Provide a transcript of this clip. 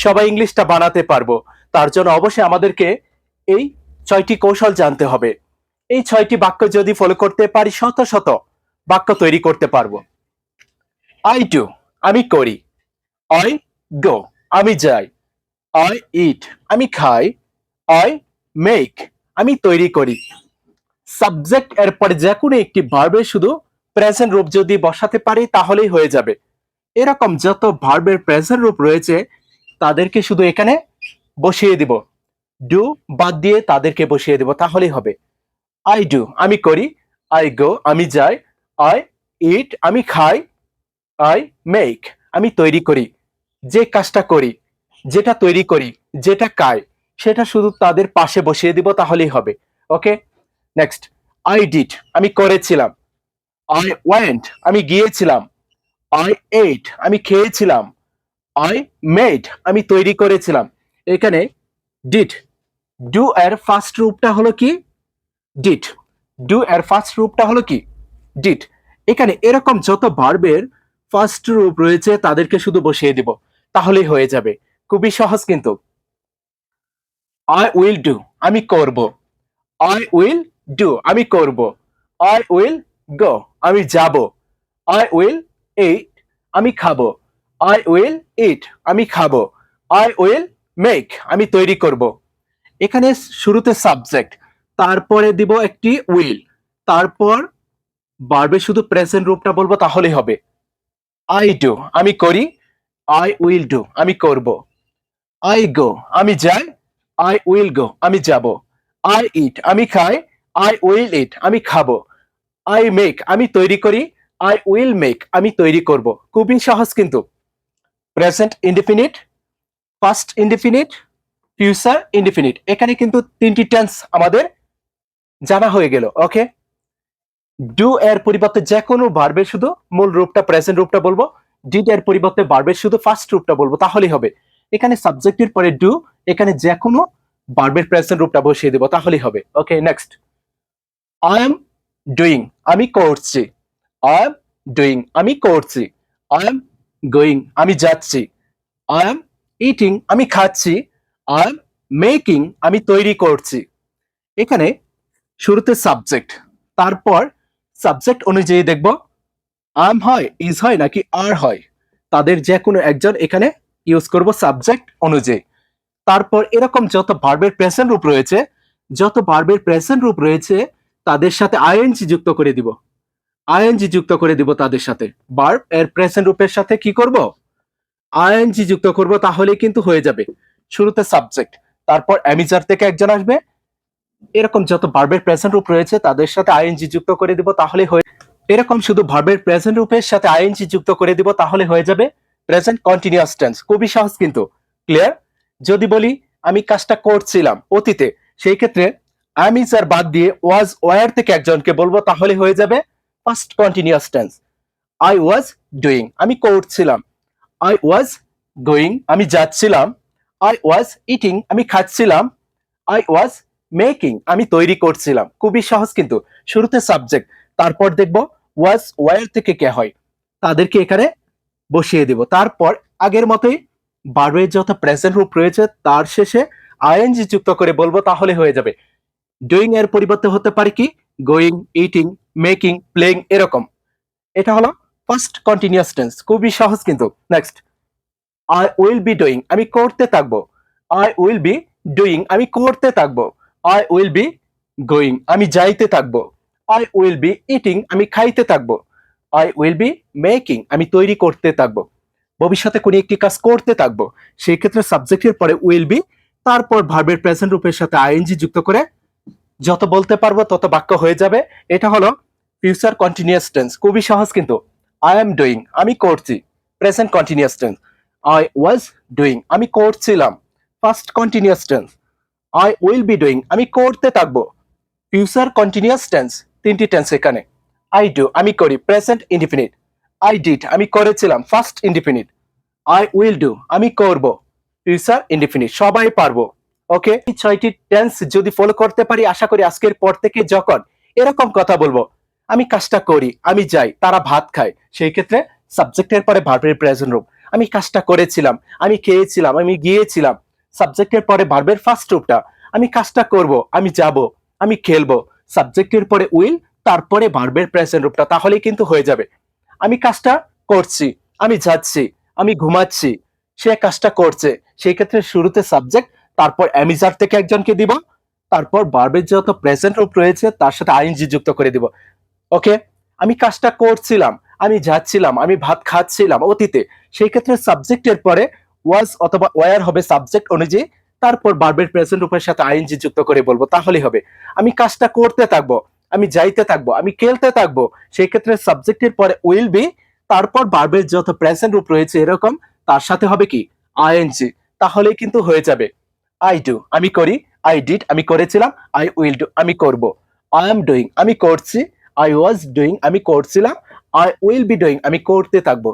সবাই ইংলিশটা বানাতে পারবো। তার জন্য অবশ্যই আমাদেরকে এই 6টি কৌশল জানতে হবে। এই 6টি বাক্য যদি ফলো করতে পারি শত শত বাক্য তৈরি করতে পারবো। আই ডু, আমি করি। আই গো, আমি যাই। আই ইট, আমি খাই। আই মেক, আমি তৈরি করি। সাবজেক্ট এর পরে যে কোনো একটি ভার্বের শুধু প্রেজেন্ট রূপ যদি বসাতে পারি তাহলেই হয়ে যাবে। এরকম যত ভার্বের প্রেজেন্ট রূপ রয়েছে তাদেরকে শুধু এখানে বসিয়ে দিব, ডু বাদ দিয়ে তাদেরকে বসিয়ে দিব, তাহলেই হবে। আই ডু, আমি করি। আই গো, আমি যাই। আই ইট, আমি খাই। আই মেক, আমি তৈরি করি। যে কাজটা করি, যেটা তৈরি করি, যেটা খাই, সেটা শুধু তাদের পাশে বসিয়ে দিব, তাহলেই হবে। ওকে, নেক্সট। আই ডিড, আমি করেছিলাম। আই ওয়েন্ট, আমি গিয়েছিলাম। আই এট, আমি খেয়েছিলাম। আই মেড, আমি তৈরি করেছিলাম। এখানে ডিড, ডু এর ফার্স্ট রূপটা হলো কি? ডিড। ডু এর ফার্স্ট রূপটা হলো কি? ডিড। এখানে এরকম যত ভার্বের ফার্স্ট রূপ রয়েছে তাদেরকে শুধু বসিয়ে দিব, তাহলেই হয়ে যাবে। খুবই সহজ কিন্তু। আই উইল ডু, আমি করব। আই উইল ডু, আমি করব। আই উইল গো, আমি যাব। আই উইল ইট, আমি খাবো। আই উইল ইট, আমি খাবো। আই উইল মেক, আমি তৈরি করব। এখানে শুরুতে সাবজেক্ট, তারপরে দিব একটি উইল, তারপর ভার্বের শুধু প্রেজেন্ট রূপটা বলবো, তাহলেই হবে। আই ডু, আমি করি। আই উইল ডু, আমি করব। আই গো, আমি যাই। আই উইল গো, আমি যাব। আই ইট, আমি খাই। আই উইল ইট, আমি খাবো। আই মেক, আমি তৈরি করি। আই উইল মেক, আমি তৈরি করব। খুবই সহজ কিন্তু। Present indefinite, past indefinite, future indefinite, এখানে কিন্তু 3টি টেন্স আমাদের জানা হয়ে গেল। ওকে, ডু এর পরিবর্তে যে কোনো ভার্বের শুধু মূল রূপটা প্রেজেন্ট রূপটা বলবো। ডিড এর পরিবর্তে ভার্বের শুধু ফার্স্ট রূপটা বলবো, তাহলেই হবে। এখানে সাবজেক্টের পরে ডু, এখানে যে কোনো ভার্বের প্রেজেন্ট রূপটা বসিয়ে দেব, তাহলেই হবে। ওকে, নেক্সট। আই এম ডুইং, আমি করছি। আই এম ডুইং, আমি করছি। আই এম গোয়িং, আমি যাচ্ছি। আই এম ইটিং, আমি খাচ্ছি। আই এম মেকিং, আমি তৈরি করছি। এখানে শুরুতে সাবজেক্ট, তারপর সাবজেক্ট অনুযায়ী দেখব আম হয়, ইজ হয় নাকি আর হয়। তাদের যে কোনো একজন এখানে ইউজ করব সাবজেক্ট অনুযায়ী। তারপর এরকম যত ভার্বের প্রেজেন্ট রূপ রয়েছে, যত ভার্বের প্রেজেন্ট রূপ রয়েছে তাদের সাথে আইএনজি যুক্ত করে দিব। আইএনজি যুক্ত করে দিব তাদের সাথে। ভার্ব এর প্রেজেন্ট রূপের সাথে কি করব? আইএনজি যুক্ত করব, তাহলেই কিন্তু হয়ে যাবে। শুরুতে সাবজেক্ট, তারপর অ্যামিজার থেকে একজন আসবে। এরকম যত ভার্বের প্রেজেন্ট রূপ রয়েছে তাদের সাথে আইএনজি যুক্ত করে দিব, তাহলে হয়ে। এরকম শুধু ভার্বের প্রেজেন্ট রূপের সাথে আইএনজি যুক্ত করে দিব, তাহলে হয়ে যাবে প্রেজেন্ট কন্টিনিউয়াস টেন্স। খুবই সহজ কিন্তু। ক্লিয়ার? যদি বলি আমি কাজটা করছিলাম অতীতে, সেই ক্ষেত্রে আমি স্যার বাদ দিয়ে ওয়াজ ওয়ার থেকে একজনকে বলবো, তাহলে হয়ে যাবে first continuous tense. I was doing, আমি করছিলাম। আই ওয়াজ গোয়িং, আমি যাচ্ছিলাম। আই ওয়াজ ইটিং, আমি খাচ্ছিলাম। আই ওয়াজ মেকিং, আমি তৈরি করছিলাম। খুবই সহজ কিন্তু। শুরুতে সাবজেক্ট, তারপর দেখব ওয়াজ ওয়ার থেকে কে হয়, তাদেরকে এখানে বসিয়ে দেব। তারপর আগের মতোই ভার্বের যত প্রেজেন্ট রূপ রয়েছে তার শেষে আইএনজি যুক্ত করে বলবো, তাহলে হয়ে যাবে। ডুইং এর পরিবর্তে হতে পারে কি গোয়িং, ইটিং, মেকিং, প্লেইং, এরকম। এটা হলো ফার্স্ট কন্টিনিউয়াস টেন্স। খুবই সহজ কিন্তু। Next. I will be doing, আমি করতে থাকবো। আই উইল বি ডুইং, আমি করতে থাকবো। আই উইল বি গোয়িং, আমি যাইতে থাকবো। আই উইল বি ইটিং, আমি খাইতে থাকবো। আই উইল বি মেকিং, আমি তৈরি করতে থাকবো। ভবিষ্যতে কোনো একটি কাজ করতে থাকবো, সেই ক্ষেত্রে সাবজেক্টের পরে উইল বি, তারপর ভার্বের প্রেজেন্ট রূপের সাথে আইএনজি যুক্ত করে যত বলতে পারবো তত বাক্য হয়ে যাবে। এটা হলো ফিউচার কন্টিনিউয়াস টেন্স। খুবই সহজ কিন্তু। আই এম ডুইং, আমি করছি, present continuous tense. I was doing, আমি করছিলাম, first continuous tense. I will be doing, আমি করতে থাকবো, ফিউচার কন্টিনিউয়াস টেন্স। 3টি টেন্স এখানে। আই ডু, আমি করি, প্রেজেন্ট ইনডিফিনিট। আই ডিড, আমি করেছিলাম, first indefinite. I will do, আমি করব, ফিউচার ইনডিফিনিট। সবাই পারবো। ওকে, এই 6টি টেন্স যদি ফলো করতে পারি, আশা করি আজকের পর থেকে যখন এরকম কথা বলবো, আমি কাজটা করি, আমি যাই, তারা ভাত খায়, সেই ক্ষেত্রে সাবজেক্টের পরে ভার্বের প্রেজেন্ট রূপ। আমি কাজটা করেছিলাম, আমি খেয়েছিলাম, আমি গিয়েছিলাম। সাবজেক্টের পরে ভার্বের ফার্স্ট রূপটা, আমি কাজটা করব, আমি যাব, আমি খেলবো। সাবজেক্টের পরে উইল, তারপরে ভার্বের প্রেজেন্ট রূপটা, তাহলেই কিন্তু হয়ে যাবে। আমি কাজটা করছি, আমি যাচ্ছি, আমি ঘুমাচ্ছি, সে কাজটা করছে, সেই ক্ষেত্রে শুরুতে সাবজেক্ট, তারপর অ্যামিজার থেকে একজনকে দিব, তারপর ভার্বের যত প্রেজেন্ট রূপ রয়েছে তার সাথে আইএনজি যুক্ত করে দিব। ওকে, আমি কাজটা করছিলাম, আমি যাচ্ছিলাম, আমি ভাত খাচ্ছিলাম অতীতে, সেই ক্ষেত্রে সাবজেক্টের পরে ওয়াজ অথবা ওয়্যার হবে সাবজেক্ট অনুযায়ী, তারপর ভার্বের প্রেজেন্ট রূপের সাথে আইএনজি যুক্ত করে বলবো, তাহলেই হবে। আমি কাজটা করতে থাকবো, আমি যাইতে থাকবো, আমি খেলতে থাকবো, সেই ক্ষেত্রে সাবজেক্টের পরে উইল বি, তারপর ভার্বের যত প্রেজেন্ট রূপ রয়েছে এরকম, তার সাথে হবে কি আইএনজি, তাহলেই কিন্তু হয়ে যাবে। আই ডু, আমি করি, আই ডিড, আমি করেছিলাম, আই উইল ডু, আমি করব, আই এম ডুইং, আমি করছি, আই ওয়াজ ডুইং, আমি করছিলাম, আই উইল বি ডুইং, আমি করতে থাকবো।